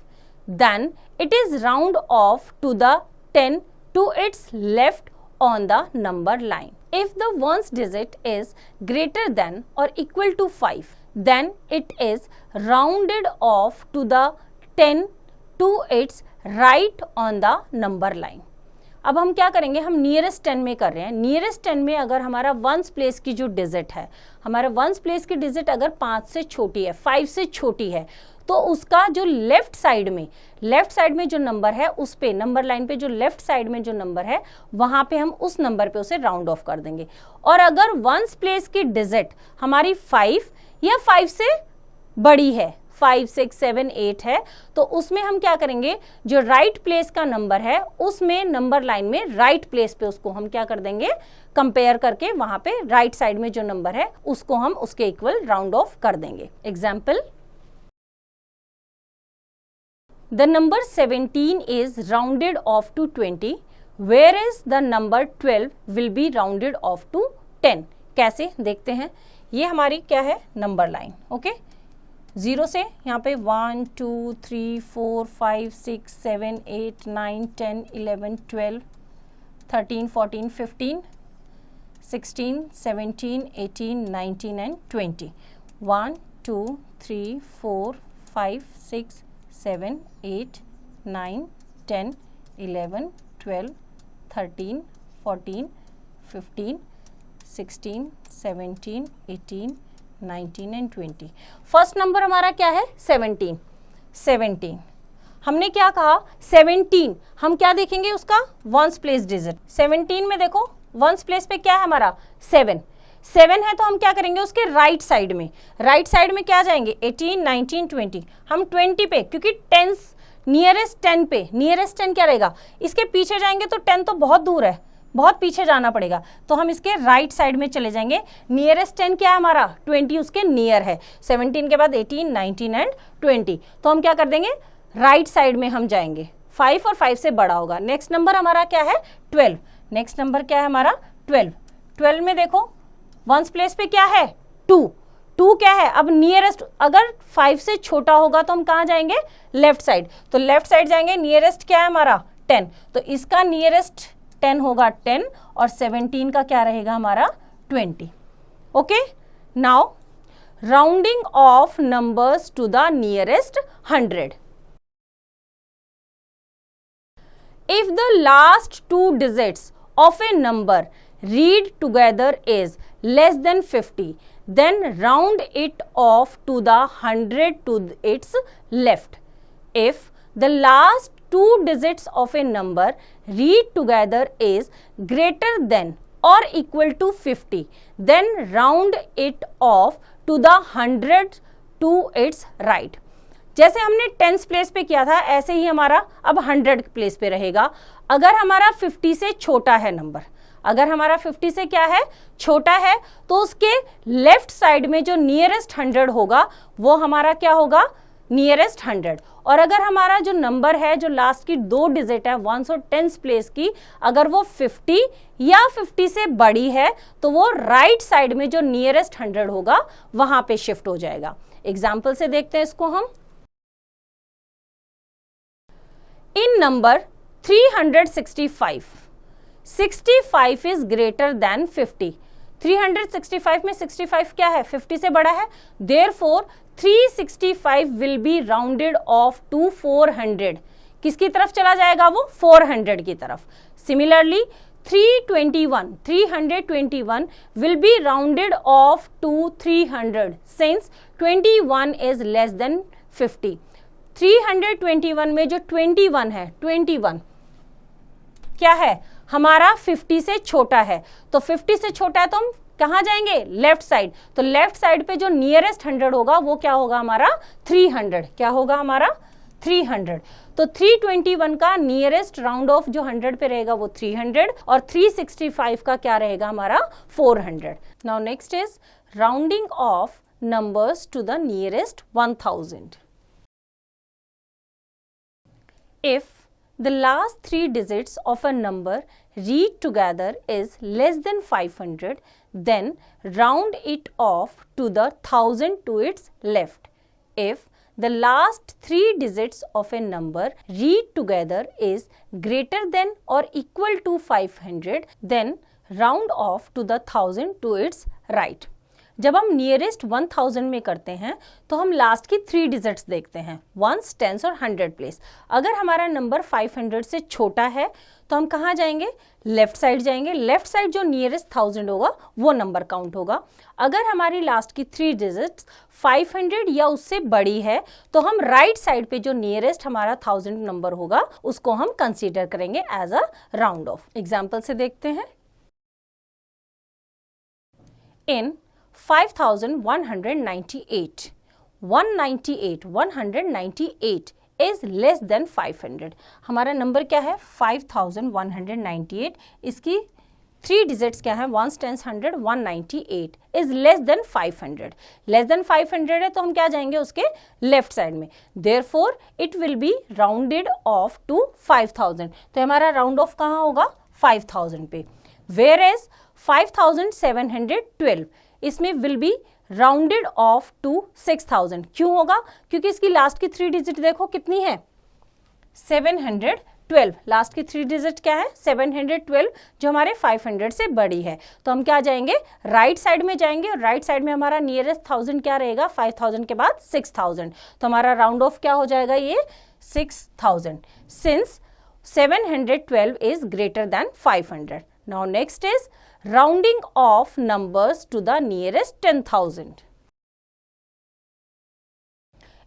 then it is round off to the 10 to its left on the number line. If the ones digit is greater than or equal to 5, then it is rounded off to the 10 to its right on the number line. अब हम क्या करेंगे, हम nearest 10 में कर रहे हैं. Nearest 10 में अगर हमारा वंस प्लेस की जो डिजिट है, हमारा वंस प्लेस की डिजिट अगर 5 से छोटी है, 5 से छोटी है, तो उसका जो लेफ्ट साइड में जो नंबर है, उस पे नंबर लाइन पे जो लेफ्ट साइड में जो नंबर है, वहां पे हम उस नंबर पे उसे राउंड ऑफ कर देंगे. और अगर वंस प्लेस की डिजिट हमारी 5 या 5 से बड़ी है, 5, 6, 7, 8 है, तो उसमें हम क्या करेंगे, जो राइट प्लेस का नंबर है उसमें नंबर लाइन में राइट प्लेस पे उसको हम क्या कर देंगे, कंपेयर करके वहां पे राइट साइड में जो नंबर है उसको हम उसके इक्वल राउंड ऑफ कर देंगे. Example, the number 17 is rounded off to 20, where is the number 12 will be rounded off to 10. कैसे देखते हैं. ये हमारी क्या है, नंबर लाइन. ओके, 0 से यहाँ पे 1, 2, 3, 4, 5, 6, 7, 8, 9, 10, 11, 12, 13, 14, 15, 16, 17, 18, 19 and 20. 1, 2, 3, 4, 5, 6, 7, 8, 9, 10, 11, 12, 13, 14, 15, 16, 17, 18, 19 एंड 20। फर्स्ट नंबर हमारा क्या है? 17। 17 हमने क्या कहा? 17 हम क्या देखेंगे? उसका वंस प्लेस डिजिट। 17 में देखो वंस प्लेस पे क्या है हमारा? 7। 7 है तो हम क्या करेंगे? उसके राइट साइड में, राइट साइड में क्या जाएंगे? 18, 19, 20। हम 20 पे, क्योंकि 10 नियरेस्ट 10 पे, नियरेस्ट 10 क्या रहेगा? इसके पीछे जाएंगे तो 10 तो बहुत दूर है, बहुत पीछे जाना पड़ेगा, तो हम इसके राइट साइड में चले जाएंगे। नियरेस्ट 10 क्या है हमारा? 20 उसके नियर है। 17 के बाद 18, 19 एंड 20, तो हम क्या कर देंगे? राइट साइड में हम जाएंगे। 5 और 5 से बड़ा होगा। नेक्स्ट नंबर हमारा क्या है? 12। नेक्स्ट नंबर क्या है हमारा? 12। 12 में देखो वंस प्लेस पे क्या है? 2। 2 क्या है? अब नियरेस्ट अगर 5 से छोटा होगा तो हम कहाँ जाएंगे? Left side. तो लेफ्ट साइड जाएंगे। नियरेस्ट क्या है हमारा? 10। तो इसका नियरेस्ट 10 होगा 10 और 17 का क्या रहेगा हमारा? 20। Okay, now rounding off numbers to the nearest 100। If the last 2 digits of a number read together is less than 50, then round it off to the 100 to its left. If the last 2 digits of a number read together is greater than or equal to 50, then round it off to the 100 to its right. जैसे हमने 10th place पे किया था ऐसे ही हमारा अब 100 place पे रहेगा। अगर हमारा 50 से छोटा है नंबर, अगर हमारा 50 से क्या है? छोटा है, तो उसके लेफ्ट साइड में जो नियरेस्ट 100 होगा वो हमारा क्या होगा? नियरेस्ट 100। और अगर हमारा जो नंबर है, जो लास्ट की 2 डिजिट है 1 और 10th प्लेस की, अगर वो 50 या 50 से बड़ी है तो वो राइट साइड में जो नियरेस्ट 100 होगा वहां पे शिफ्ट हो जाएगा। एग्जाम्पल से देखते हैं इसको हम। In number 365, 65 is greater than 50. 365 में 65 क्या है? 50 से बड़ा है। Therefore 365 will be rounded off to 400. किसकी तरफ चला जाएगा वो? 400 की तरफ। Similarly 321 will be rounded off to 300 since 21 is less than 50. 321 में जो 21 है, 21 क्या है? हमारा 50 से छोटा है। तो 50 से छोटा है तो हम कहाँ जाएंगे? Left side. तो लेफ्ट साइड पे जो नियरेस्ट 100 होगा वो क्या होगा हमारा? 300। क्या होगा हमारा? 300। तो 321 का नियरेस्ट राउंड ऑफ जो 100 पे रहेगा वो 300 और 365 का क्या रहेगा हमारा? 400। Now next is rounding off numbers to the nearest 1000। If the last 3 digits of a number read together is less than 500, then round it off to the 1000 to its left. If the last 3 digits of a number read together is greater than or equal to 500, then round off to the 1000 to its right. जब हम nearest 1000 में करते हैं तो हम last की 3 digits देखते हैं, 1s, 10s और 100 प्लेस। अगर हमारा नंबर 500 से छोटा है तो हम कहाँ जाएंगे? लेफ्ट साइड जाएंगे। लेफ्ट साइड जो नियरेस्ट 1000 होगा वो नंबर काउंट होगा। अगर हमारी लास्ट की 3 डिजिट्स 500 या उससे बड़ी है तो हम राइट साइड पे जो नियरेस्ट हमारा 1000 नंबर होगा उसको हम कंसीडर करेंगे as a round off. Example से देखते हैं। इन 5198, 198 is less than 500। हमारा नंबर क्या है? 5198। इसकी 3 डिजिट्स क्या है? 1s, 10s, 100, 198 is less than 500। Less than 500 है तो हम क्या जाएंगे? उसके लेफ्ट साइड में। Therefore it will be rounded off to 5000। तो हमारा राउंड ऑफ कहाँ होगा? 5000 पे। Whereas 5712 इसमें will be rounded off to 6000। क्यों होगा? क्योंकि इसकी लास्ट की 3 डिजिट देखो कितनी है? 712। लास्ट की 3 डिजिट क्या है? 712, जो हमारे 500 से बड़ी है। तो हम क्या जाएंगे? राइट साइड में जाएंगे और राइट साइड में हमारा नियरेस्ट 1000 क्या रहेगा? 5000 के बाद 6000। तो हमारा राउंड ऑफ क्या हो जाएगा? ये 6000 since 712 is greater than 500। Now next is rounding of numbers to the nearest 10,000.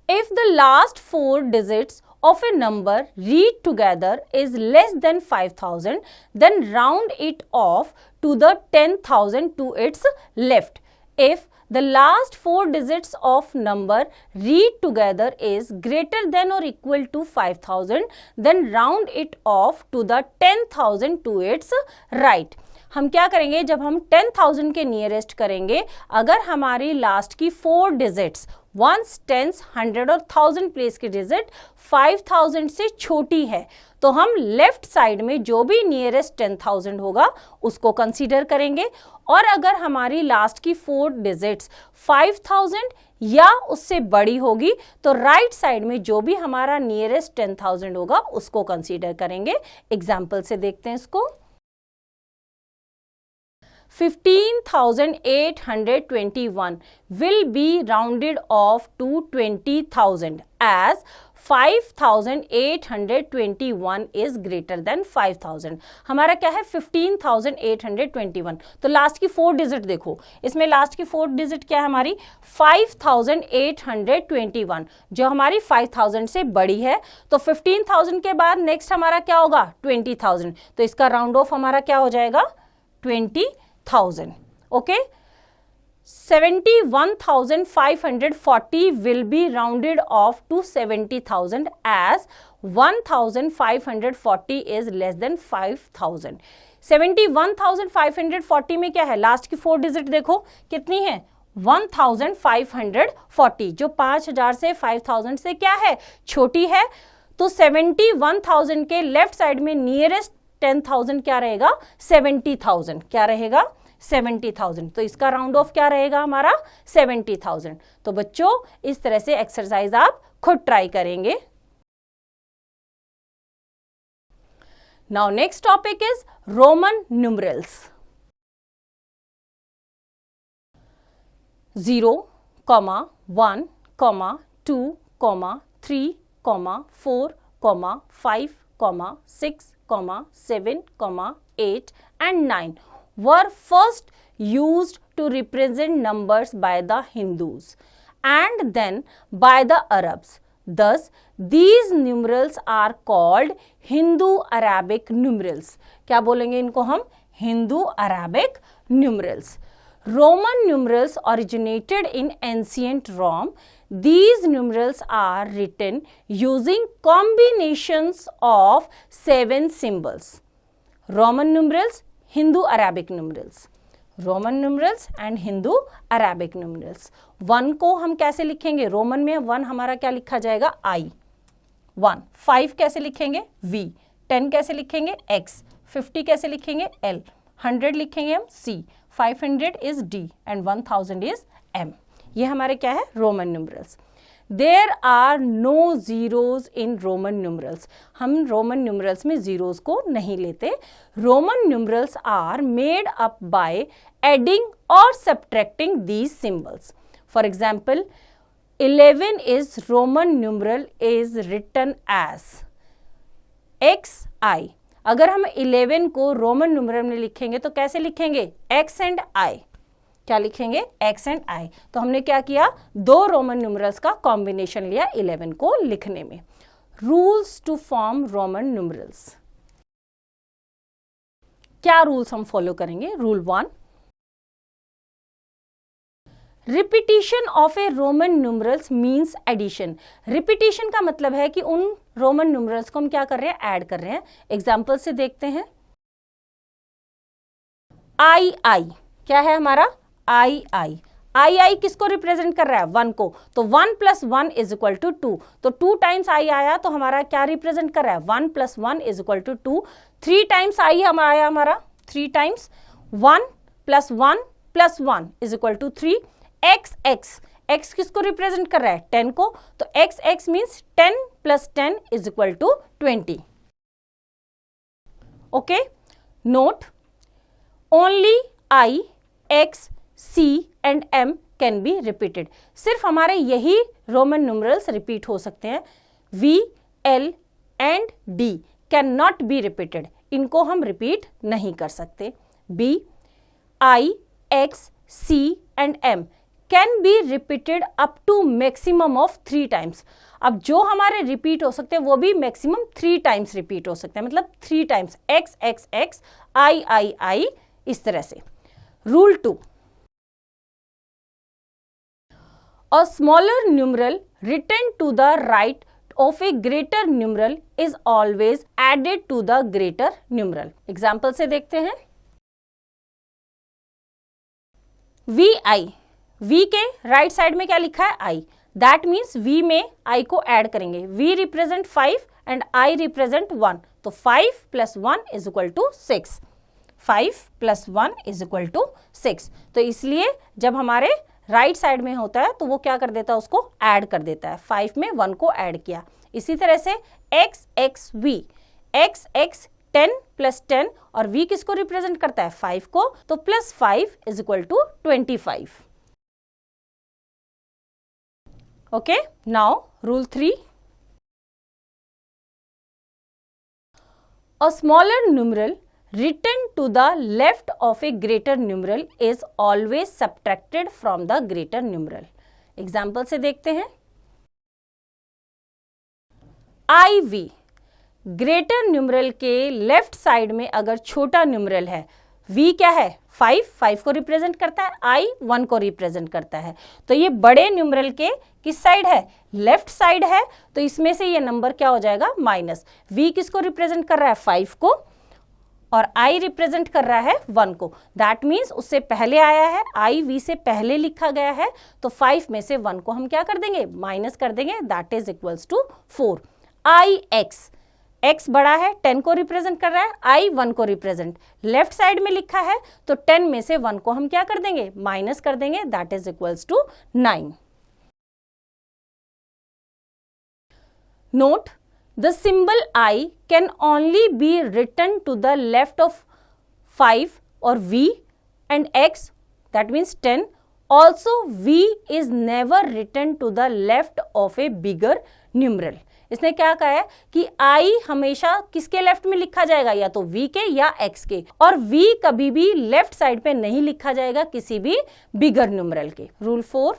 If the last 4 digits of a number read together is less than 5,000, then round it off to the 10,000 to its left. If the last 4 digits of number read together is greater than or equal to 5,000, then round it off to the 10,000 to its right. हम क्या करेंगे, जब हम 10,000 के nearest करेंगे, अगर हमारी last की 4 डिजिट्स वंस, टेंस, 100 और 1000 प्लेस की डिजिट 5000 से छोटी है, तो हम लेफ्ट साइड में जो भी नियरेस्ट 10,000 होगा उसको कंसीडर करेंगे, और अगर हमारी लास्ट की 4 डिजिट्स 5000 या उससे बड़ी होगी तो राइट साइड में जो भी हमारा नियरेस्ट 10,000 होगा उसको कंसीडर करेंगे. एग्जाम्पल से देखते हैं इसको. 15,821 will be rounded off to 20,000 as 5,821 is greater than 5,000. हमारा क्या है 15,821. तो लास्ट की 4 डिजिट देखो, इसमें लास्ट की 4 डिजिट क्या है हमारी 5,821, जो हमारी 5,000 से बड़ी है. तो 15,000 के बाद नेक्स्ट हमारा क्या होगा 20,000. तो इसका राउंड ऑफ हमारा क्या हो जाएगा 20,000. Okay, 71,540 will be rounded off to 70,000 as 1,540 is less than 5,000. 71,540 में क्या है, लास्ट की 4 डिजिट देखो कितनी है 1,540, जो 5,000 से 5,000 से क्या है छोटी है. तो 71,000 के लेफ्ट साइड में नियरेस्ट 10,000 क्या रहेगा 70,000. क्या रहेगा 70,000. तो इसका राउंड ऑफ क्या रहेगा हमारा 70,000. तो बच्चों इस तरह से एक्सरसाइज आप खुद ट्राई करेंगे. Now next topic is Roman numerals. 0, 1, 2, 3, 4, 5, 6, 7, 8 and 9 were first used to represent numbers by the Hindus and then by the Arabs. Thus, these numerals are called Hindu-Arabic numerals. क्या बोलेंगे इनको हम Hindu-Arabic numerals. Roman numerals originated in ancient Rome. These numerals are written using combinations of 7 symbols. Roman numerals, Hindu-Arabic numerals. Roman numerals and Hindu-Arabic numerals. 1 को हम कैसे लिखेंगे, Roman में 1 हमारा क्या लिखा जाएगा I 1. 5 कैसे लिखेंगे V. 10 कैसे लिखेंगे X. 50 कैसे लिखेंगे L. 100 लिखेंगे हम C. 500 is D and 1000 is M. ये हमारे क्या है Roman numerals. There are no zeros in Roman numerals. हम रोमन न्यूमरल्स में zeros को नहीं लेते. Roman numerals are made up by adding or subtracting these symbols. For example, 11 is Roman numeral is written as XI. अगर हम 11 को Roman numeral में लिखेंगे तो कैसे लिखेंगे X and I. क्या लिखेंगे X and I. तो हमने क्या किया 2 रोमन न्यूमरल्स का कॉम्बिनेशन लिया 11 को लिखने में. Rules to form Roman numerals. क्या रूल्स हम फॉलो करेंगे. Rule 1, repetition of a Roman numerals means addition. रिपीटिशन का मतलब है कि उन रोमन न्यूमरल्स को हम क्या कर रहे हैं ऐड कर रहे हैं. एग्जाम्पल से देखते हैं. आई क्या है हमारा आई किसको रिप्रेजेंट कर रहा है 1 को. तो 1 + 1 = 2. तो 2 टाइम्स आई आया तो हमारा क्या रिप्रेजेंट कर रहा है 1 + 1 = 2. 3 टाइम्स आई हम आया हमारा 3 टाइम्स 1 + 1 + 1 = 3. x किसको रिप्रेजेंट कर रहा है 10 को. तो x means 10 + 10 = 20. Okay, note only I, X, C and M can be repeated. सिर्फ हमारे यही रोमन न्यूमरल्स रिपीट हो सकते हैं. V, L and D can not be repeated. इनको हम रिपीट नहीं कर सकते. B, I, X, C and M can be repeated up to maximum of 3 times. अब जो हमारे रिपीट हो सकते हैं वो भी मैक्सिमम 3 टाइम्स रिपीट हो सकते हैं, मतलब 3 times X, X, X, I, I, I, इस तरह से. Rule 2, a smaller numeral written to the right of a greater numeral is always added to the greater numeral. Example से देखते हैं. VI, V के राइट साइड में क्या लिखा है? I. दैट मीन्स V में I को ऐड करेंगे. V represent 5 and I represent 1. तो 5 plus 1 is equal to 6. 5 plus 1 is equal to 6. तो इसलिए जब हमारे राइट साइड में होता है तो वो क्या कर देता है? उसको ऐड कर देता है. 5 में 1 को ऐड किया. इसी तरह से X, X, V. X, X 10 plus 10 और V किसको रिप्रेजेंट करता है? 5 को. तो plus 5 is equal to 25. Okay, now rule 3. A smaller numeral written to the left of a greater numeral is always subtracted from the greater numeral. Example से देखते हैं. IV, greater numeral के left side में अगर छोटा numeral है, V क्या है? 5 को रिप्रेजेंट करता है, I 1 को रिप्रेजेंट करता है. तो ये बड़े न्यूमरल के किस साइड है? लेफ्ट साइड है. तो इसमें से ये नंबर क्या हो जाएगा? माइनस. V किसको रिप्रेजेंट कर रहा है? 5 को. और I रिप्रेजेंट कर रहा है 1 को. दैट मीन्स उससे पहले आया है, I V से पहले लिखा गया है. तो 5 में से 1 को हम क्या कर देंगे? माइनस कर देंगे. That is equals to 4. I X, X बड़ा है, 10 को रिप्रेजेंट कर रहा है, I 1 को रिप्रेजेंट लेफ्ट साइड में लिखा है. तो 10 में से 1 को हम क्या कर देंगे? माइनस कर देंगे. That is equals to 9. Note, the symbol I can only be written to the left of 5 or V and X, that means 10. Also, V is never written to the left of a bigger numeral. इसने क्या कहा है कि I हमेशा किसके left में लिखा जाएगा? या तो V के या X के. और V कभी भी लेफ्ट साइड पे नहीं लिखा जाएगा किसी भी बिगर न्यूमरल के. Rule 4,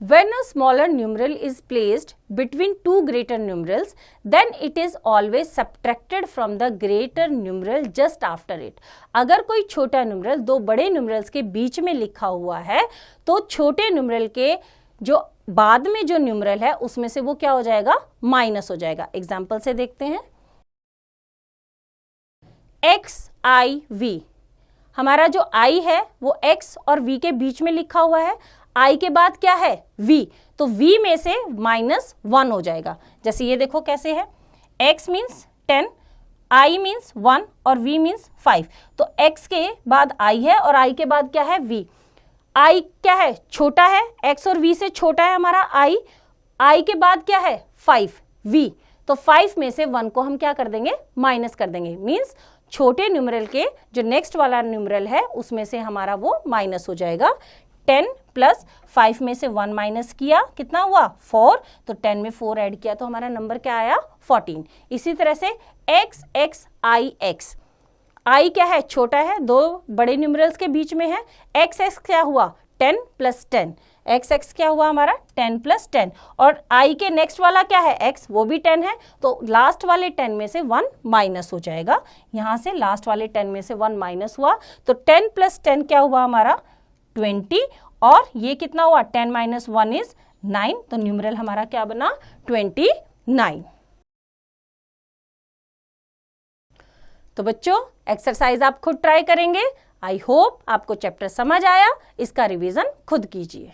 when a smaller numeral is placed between two greater numerals, then it is always subtracted from the greater numeral just after it. अगर कोई छोटा न्यूमरल दो बड़े न्यूमरल्स के बीच में लिखा हुआ है तो छोटे न्यूमरल के जो बाद में जो न्यूमरल है उसमें से वो क्या हो जाएगा? माइनस हो जाएगा. एग्जाम्पल से देखते हैं. X, I, V. हमारा जो I है वो X और V के बीच में लिखा हुआ है. I के बाद क्या है? V. तो V में से -1 हो जाएगा. जैसे ये देखो कैसे है. X मीन्स 10, I मीन्स 1 और V मीन्स 5. तो X के बाद I है और I के बाद क्या है? V. I क्या है? छोटा है. X और V से छोटा है हमारा I के बाद क्या है? 5, V. तो 5 में से 1 को हम क्या कर देंगे? माइनस कर देंगे. मीन्स छोटे न्यूमरल के जो नेक्स्ट वाला न्यूमरल है उसमें से हमारा वो माइनस हो जाएगा. 10 प्लस 5 में से 1 माइनस किया, कितना हुआ? 4. तो 10 में 4 ऐड किया तो हमारा नंबर क्या आया? 14. इसी तरह से X, X, I, X. I क्या है? छोटा है, दो बड़े न्यूमरल्स के बीच में है. X, X क्या हुआ? 10 प्लस 10. X, X क्या हुआ हमारा? 10 प्लस 10. और I के नेक्स्ट वाला क्या है? X, वो भी 10 है. तो लास्ट वाले 10 में से 1 माइनस हो जाएगा. यहाँ से लास्ट वाले 10 में से 1 माइनस हुआ. तो 10 प्लस 10 क्या हुआ हमारा? 20. और ये कितना हुआ? 10 माइनस 1 इज 9. तो न्यूमरल हमारा क्या बना? 29. तो बच्चों एक्सरसाइज आप खुद ट्राई करेंगे. आई होप आपको चैप्टर समझ आया. इसका रिवीजन खुद कीजिए.